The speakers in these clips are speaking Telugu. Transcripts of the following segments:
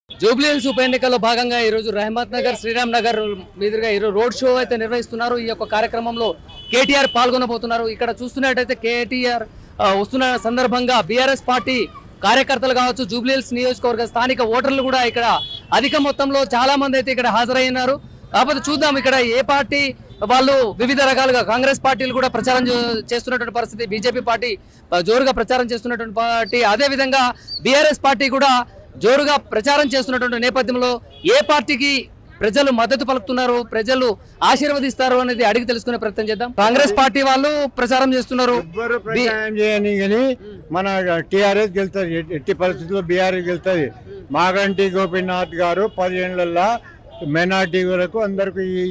జూబ్లీహిల్స్ ఉప ఎన్నికల్లో భాగంగా ఈ రోజు రహమత్ నగర్ శ్రీరామ్ నగర్ మీదుగా ఈ రోజు రోడ్ షో అయితే నిర్వహిస్తున్నారు. ఈ యొక్క కార్యక్రమంలో కేటీఆర్ పాల్గొనబోతున్నారు. ఇక్కడ చూస్తున్నట్టయితే కేటీఆర్ వస్తున్న సందర్భంగా బీఆర్ఎస్ పార్టీ కార్యకర్తలు కావచ్చు, జూబ్లీహిల్స్ నియోజకవర్గ స్థానిక ఓటర్లు కూడా ఇక్కడ అధిక మొత్తంలో చాలా మంది అయితే ఇక్కడ హాజరైనారు. కాకపోతే చూద్దాం ఇక్కడ ఏ పార్టీ వాళ్ళు వివిధ రకాలుగా కాంగ్రెస్ పార్టీలు కూడా ప్రచారం చేస్తున్నటువంటి పరిస్థితి, బీజేపీ పార్టీ జోరుగా ప్రచారం చేస్తున్నటువంటి పార్టీ, అదే విధంగా బీఆర్ఎస్ పార్టీ కూడా జోరుగా ప్రచారం చేస్తున్నటువంటి నేపథ్యంలో ఏ పార్టీకి ప్రజలు మద్దతు పలుకుతున్నారు, ప్రజలు ఆశీర్వదిస్తారు అనేది అడిగి తెలుసుకునే ప్రయత్నం చేద్దాం. కాంగ్రెస్ పార్టీ వాళ్ళు ప్రచారం చేస్తున్నారు, మన టీఆర్ఎస్ గెలుతుంది, ఎట్టి పరిస్థితుల్లో బీఆర్ఎస్ గెలుతుంది. మాగంటి గోపీనాథ్ గారు 10 ఏళ్లలో మైనార్టీ వరకు అందరికి ఈ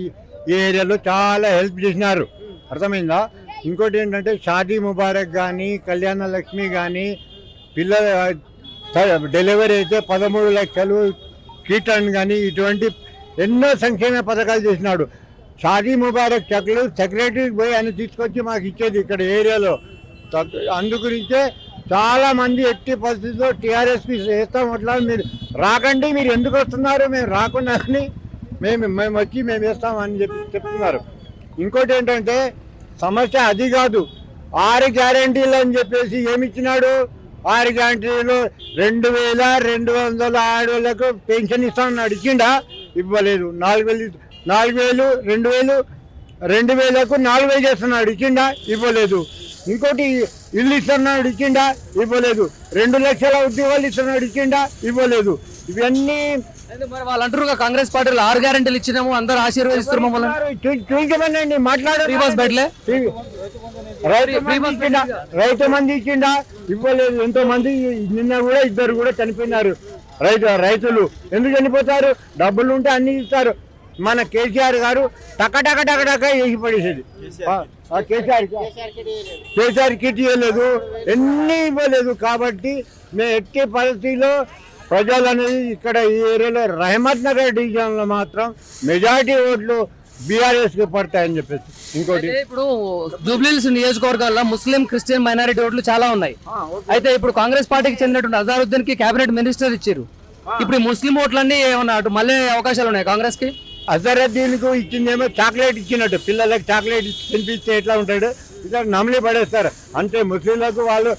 ఏరియాలో చాలా హెల్ప్ చేసినారు, అర్థమైందా. ఇంకోటి ఏంటంటే షాదీ ముబారక్ కానీ, కళ్యాణ లక్ష్మి కానీ, పిల్లల డెలివరీ అయితే 13 లక్షలు కిట్ కానీ ఇటువంటి ఎన్నో సంక్షేమ పథకాలు చేసినాడు. షాదీ ముబారక్ చెక్లు సెక్రటరీకి పోయి ఆయన తీసుకొచ్చి మాకు ఇచ్చేది ఇక్కడ ఏరియాలో. అందుగురించే చాలా మంది ఎట్టి పరిస్థితుల్లో టీఆర్ఎస్కి వేస్తాం. అట్లా మీరు రాకండి, మీరు ఎందుకు వస్తున్నారు, మేము రాకుండా అని మేము వచ్చి మేము వేస్తామని చెప్తున్నారు. ఇంకోటి ఏంటంటే సమస్య అది కాదు, 6 గ్యారంటీలు అని చెప్పేసి ఏమిచ్చినాడు. 6 గ్యారంటీలు 2200 ఆడవాళ్ళకు పెన్షన్ ఇస్తామన్నాడు, ఇచ్చిండా? ఇవ్వలేదు. 4000 2000కు 4000 చేస్తున్నాడు, ఇచ్చిండా? ఇవ్వలేదు. ఇంకోటి ఇల్లు ఇస్తున్నాడు, ఇచ్చిండా? ఇవ్వలేదు. 2 లక్షల ఉద్యోగాలు ఇస్తున్నాడు, ఇచ్చిండా? ఇవ్వలేదు. ఇవన్నీ వాళ్ళు అంటారు కాంగ్రెస్ పార్టీలో 6 గ్యారెంటీలు ఇచ్చినాము, అందరూ ఆశీర్వదిస్తారు మమ్మల్ని. చూపించమనండి, మాట్లాడారు. రైతు మంది ఇచ్చిండా? ఇవ్వలేదు. ఎంతో మంది నిన్న కూడా 2 కూడా చనిపోయినారు రైతులు. ఎందుకు చనిపోతారు? డబ్బులు ఉంటే అన్ని ఇస్తారు. మన కేసీఆర్ గారు టక వేసి పడేసేది. కేసీఆర్ కిట్ ఇవ్వలేదు, ఎన్ని ఇవ్వలేదు. కాబట్టి మేము ఎట్టి పరిస్థితిలో ప్రజలు అనేది ఇక్కడ ఈ ఏరియాలో రహమత్ నగర్ డివిజన్లో మాత్రం మెజారిటీ ఓట్లు బీఆర్ఎస్ కి పడతాయని చెప్పేసి. ఇంకోటి ఇప్పుడు జూబ్లీహిల్స్ నియోజకవర్గాల్లో ముస్లిం, క్రిస్టియన్, మైనారిటీ ఓట్లు చాలా ఉన్నాయి. అయితే ఇప్పుడు కాంగ్రెస్ పార్టీకి చెందినటువంటి అజారుద్దీన్ కి కేబినెట్ మినిస్టర్ ఇచ్చారు. ఇప్పుడు ముస్లిం ఓట్లన్నీ ఏమన్నా అటు మళ్ళీ అవకాశాలు ఉన్నాయి కాంగ్రెస్ కి? అజరుద్దీన్ కు ఇచ్చిందేమో చాక్లెట్ ఇచ్చినట్టు, పిల్లలకు చాక్లెట్ తినిపిస్తే ఎట్లా ఉంటాడు, ఇక్కడ నమిలి పడేస్తారు అంతే. ముస్లింలకు వాళ్ళు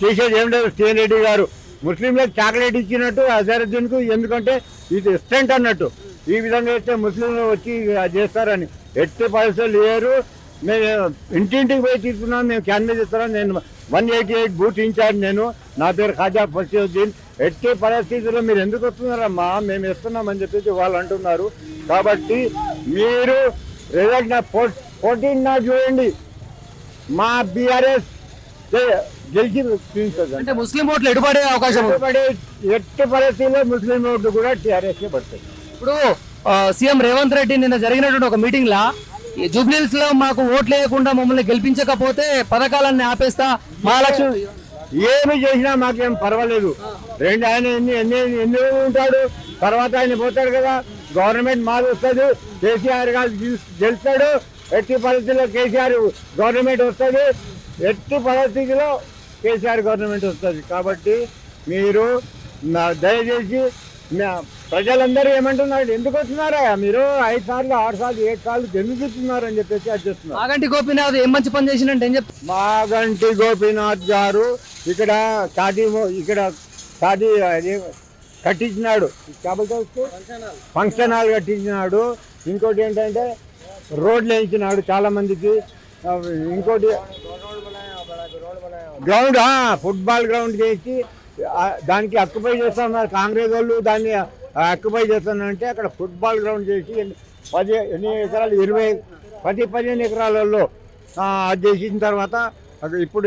చేసేది ఏం లేదు. శ్రీన్ రెడ్డి గారు ముస్లింలకు చాక్లెట్ ఇచ్చినట్టు అజరుద్దీన్ కు, ఎందుకంటే ఇది ఇస్టెంట్ అన్నట్టు. ఈ విధంగా అయితే ముస్లింలు వచ్చి చేస్తారని ఎట్టి పరిస్థితులు లేరు. మేము ఇంటింటికి పోయి తీసుకున్నాం, మేము క్యాన్వేజ్ ఇస్తున్నాం. నేను 188 బూత్ ఇన్ఛార్జ్, నేను నా పేరు ఖాజా ఫసీయుద్దీన్. ఎట్టి పరిస్థితుల్లో మీరు ఎందుకు వస్తున్నారమ్మా, మేము ఇస్తున్నామని చెప్పేసి వాళ్ళు అంటున్నారు. కాబట్టి మీరు రిజల్ట్ 14 చూడండి, మా బీఆర్ఎస్ గెలిచి అంటే ముస్లిం ఓట్లు ఎటుపడే అవకాశం, ఎట్టి పరిస్థితుల్లో ముస్లిం ఓట్లు కూడా టీఆర్ఎస్ కే పడతాయి. ఇప్పుడు సీఎం రేవంత్ రెడ్డి నిన్న జరిగినటువంటి ఒక మీటింగ్ లా జూబ్లీహిల్స్ లో మాకు ఓట్లు వేయకుండా మమ్మల్ని గెలిపించకపోతే పథకాలన్నీ ఆపేస్తా, మహాలక్ష్మి ఏమి చేసినా మాకేం పర్వాలేదు. ఆయన ఎన్ని ఉంటాడు, తర్వాత ఆయన పోతాడు కదా, గవర్నమెంట్ మాది వస్తుంది, కేసీఆర్ గారు గెలుస్తాడు. ఎట్టి పరిస్థితుల్లో కేసీఆర్ గవర్నమెంట్ వస్తుంది, ఎట్టి పరిస్థితిలో కేసీఆర్ గవర్నమెంట్ వస్తుంది. కాబట్టి మీరు దయచేసి ప్రజలందరూ ఏమంటున్నారు, ఎందుకు వస్తున్నారా మీరు 5 సార్లు 6 సార్లు 7 సార్లు ఎందుకు ఇస్తున్నారు అని చెప్పేసి అది చేస్తున్నారు. మాగంటి గోపీనాథ్ ఏం మంచి పని చేసినట్టు ఏం చెప్తారు? మాగంటి గోపీనాథ్ గారు ఇక్కడ షాదీ కట్టించినాడు, ఫంక్షన్ హాల్ కట్టించినాడు. ఇంకోటి ఏంటంటే రోడ్లు వేయించినాడు చాలా మందికి. ఇంకోటి గ్రౌండ్, ఫుట్బాల్ గ్రౌండ్ చేసి దానికి అక్యుపై చేస్తున్నారు కాంగ్రెస్ వాళ్ళు. దాన్ని అక్యుపై చేస్తున్నారంటే అక్కడ ఫుట్బాల్ గ్రౌండ్ చేసి 10 ఎకరాలు 15 ఎకరాలలో అది చేసిన తర్వాత ఇప్పుడు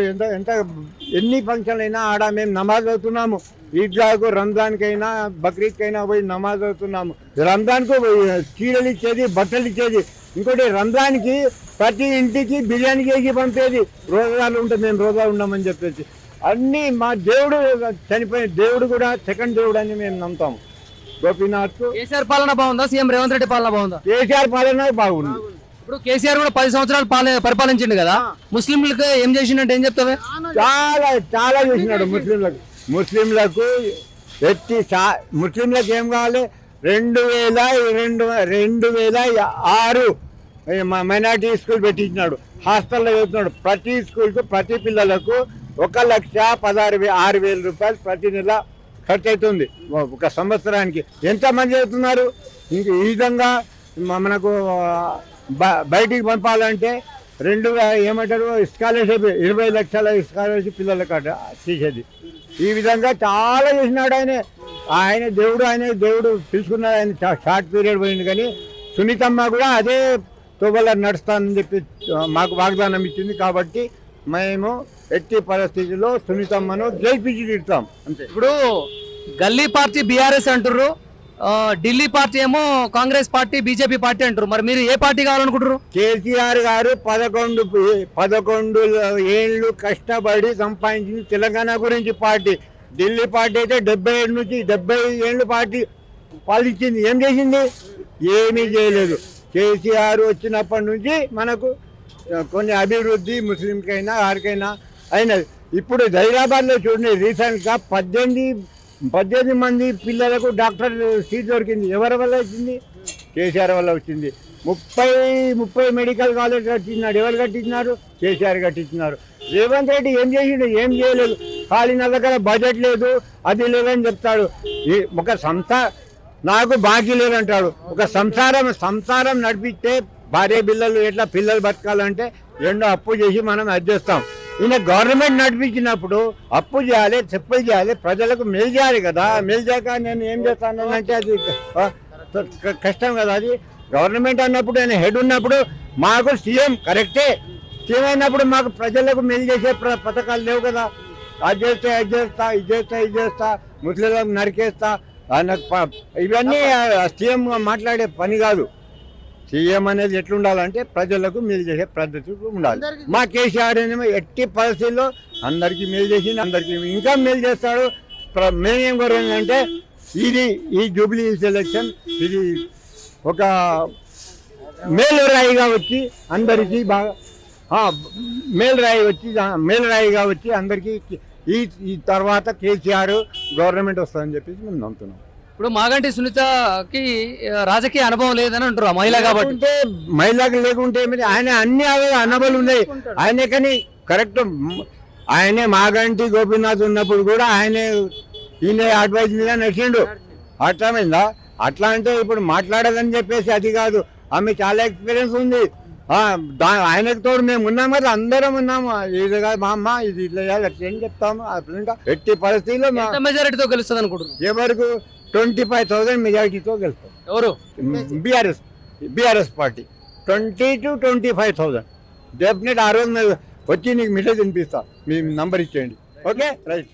ఎన్ని ఫంక్షన్లు అయినా ఆడ మేము నమాజ్ అవుతున్నాము. ఈద్గాకు, రంజాన్కైనా, బక్రీద్కైనా పోయి నమాజ్ అవుతున్నాము. రంజాన్కు చీరలు ఇచ్చేది, బట్టలు ఇచ్చేది. ఇంకోటి రంజాన్కి ప్రతి ఇంటికి బిర్యానీ చేసి పంపేది. రోజాలు ఉంటే మేము రోజా ఉన్నామని చెప్పేసి అన్నీ. మా దేవుడు చనిపోయిన దేవుడు కూడా సెకండ్ దేవుడు అని మేము నమ్ముతాము. గోపీనాథ్ కేసీఆర్ పాలన బాగుందా, సీఎం రేవంత్ రెడ్డి పాలన బాగుందా? కేసీఆర్ పాలన బాగుంది. ఇప్పుడు కేసీఆర్ కూడా 10 సంవత్సరాలు పరిపాలించిండు కదా, ముస్లింలకు ఏం చేసిండంటే ఏం చెప్తావే? చాలా చేసినాడు ముస్లింలకు. ముస్లింలకు ఏం కావాలి 2006 మైనార్టీ స్కూల్ పెట్టించినాడు, హాస్టల్లో చదువుతున్నాడు. ప్రతి స్కూల్కు ప్రతి పిల్లలకు 1,16,000 రూపాయలు ప్రతి నెల ఖర్చు అవుతుంది ఒక సంవత్సరానికి. ఎంతమంది చదువుతున్నారు? ఇంక ఈ విధంగా మనకు బయటికి పంపాలంటే ఏమంటారు స్కాలర్షిప్ 20 లక్షల స్కాలర్షిప్ పిల్లలకు తీసేది. ఈ విధంగా చాలా చేసినాడు ఆయన దేవుడు పిలుచుకున్నాడు. ఆయన షార్ట్ పీరియడ్ పోయింది, కానీ సునీతమ్మ కూడా అదే తోబల నడుస్తానని చెప్పి మాకు వాగ్దానం ఇచ్చింది. కాబట్టి మేము ఎట్టి పరిస్థితుల్లో సునీతమ్మను గెలిపించి తిడతాం అంతే. ఇప్పుడు గల్లీ పార్టీ బీఆర్ఎస్ అంటారు, ఢిల్లీ పార్టీ ఏమో కాంగ్రెస్ పార్టీ, బీజేపీ పార్టీ అంటారు. మరి మీరు ఏ పార్టీ కావాలనుకుంటారు? కేసీఆర్ గారు 11 ఏళ్ళు కష్టపడి సంపాదించింది తెలంగాణ గురించి పార్టీ. ఢిల్లీ పార్టీ అయితే 77 నుంచి 70 ఏళ్ళు పార్టీ పాలించింది. ఏం చేసింది? ఏమీ చేయలేదు. కేసీఆర్ వచ్చినప్పటి నుంచి మనకు కొన్ని అభివృద్ధి ముస్లింకైనా ఆరికైనా అయినది. ఇప్పుడు హైదరాబాద్లో చూడండి, రీసెంట్గా 18 మంది పిల్లలకు డాక్టర్ సీట్ దొరికింది. ఎవరి వల్ల వచ్చింది? కేసీఆర్ వల్ల వచ్చింది. 30 మెడికల్ కాలేజ్ కట్టించినాడు. ఎవరు కట్టించినారు? కేసీఆర్ కట్టించినారు. రేవంత్ రెడ్డి ఏం చేసిండు? ఏం చేయలేదు. ఖాళీ నా దగ్గర బడ్జెట్ లేదు, అది లేదని చెప్తాడు. ఒక నాకు బాకీ లేదంటాడు. ఒక సంసారం నడిపిస్తే భార్య పిల్లలు బతకాలంటే ఎన్నో అప్పు చేసి మనం అది చేస్తాం. ఈయన గవర్నమెంట్ నడిపించినప్పుడు అప్పు చేయాలి, చెప్పులు చేయాలి, ప్రజలకు మేలు చేయాలి కదా. మేలు చేయక నేను ఏం చేస్తాను అంటే అది కష్టం కదా. అది గవర్నమెంట్ అన్నప్పుడు ఆయన హెడ్ ఉన్నప్పుడు మాకు సీఎం కరెక్టే. సీఎం అయినప్పుడు మాకు ప్రజలకు మేలు చేసే పథకాలు లేవు కదా. అది చేస్తా, ఇది చేస్తా, ముస్లింలకు నరికేస్తా, ఇవన్నీ సీఎం మాట్లాడే పని కాదు. సీఎం అనేది ఎట్లుండాలంటే ప్రజలకు మేలు చేసే పద్ధతి ఉండాలి. మా కేసీఆర్ ఏమో ఎట్టి పరిస్థితుల్లో అందరికీ మేలు చేసి అందరికీ ఇంకా మేలు చేస్తాడు. మేమేం కోరేందంటే ఈ జూబ్లీ ఎలక్షన్ ఇది ఒక మేలురాయిగా వచ్చి అందరికీ బాగా మేలురాయిగా వచ్చి అందరికీ ఈ తర్వాత కేసీఆర్ గవర్నమెంట్ వస్తుందని చెప్పేసి మేము నమ్ముతున్నాం. ఇప్పుడు మాగంటి సునీతకి రాజకీయ అనుభవం లేదని అంటారు మహిళ కాబట్టి. మహిళకి లేకుంటే ఆయన అన్ని అనుభవాలు ఉన్నాయి ఆయనే. కానీ కరెక్ట్ ఆయనే మాగంటి గోపీనాథ్ ఉన్నప్పుడు కూడా ఈయన అడ్వైజ్ మీద నడిచిండు. అర్థమైందా? అట్లా అంటే ఇప్పుడు మాట్లాడదని చెప్పేసి అది కాదు. ఆమె చాలా ఎక్స్పీరియన్స్ ఉంది. ఆయనకు తోడు మేము ఉన్నాం కదా, అందరం ఉన్నాము. ఇది కాదు మా అమ్మ, ఇది ఇట్లా చేయాలి, అట్లా ఏం చెప్తాము. అట్లా ఎట్టి పరిస్థితుల్లో మెజారిటీతో గెలుస్తుంది అనుకుంటున్నాం. ఎవరికి 25,000 మెజారిటీతో గెలుస్తాం. ఎవరు? BRS party 20 to 25,000 definite. ఆ రోజు వచ్చి నీకు మెసేజ్ వినిపిస్తా, మీ నంబర్ ఇచ్చేయండి. Okay right.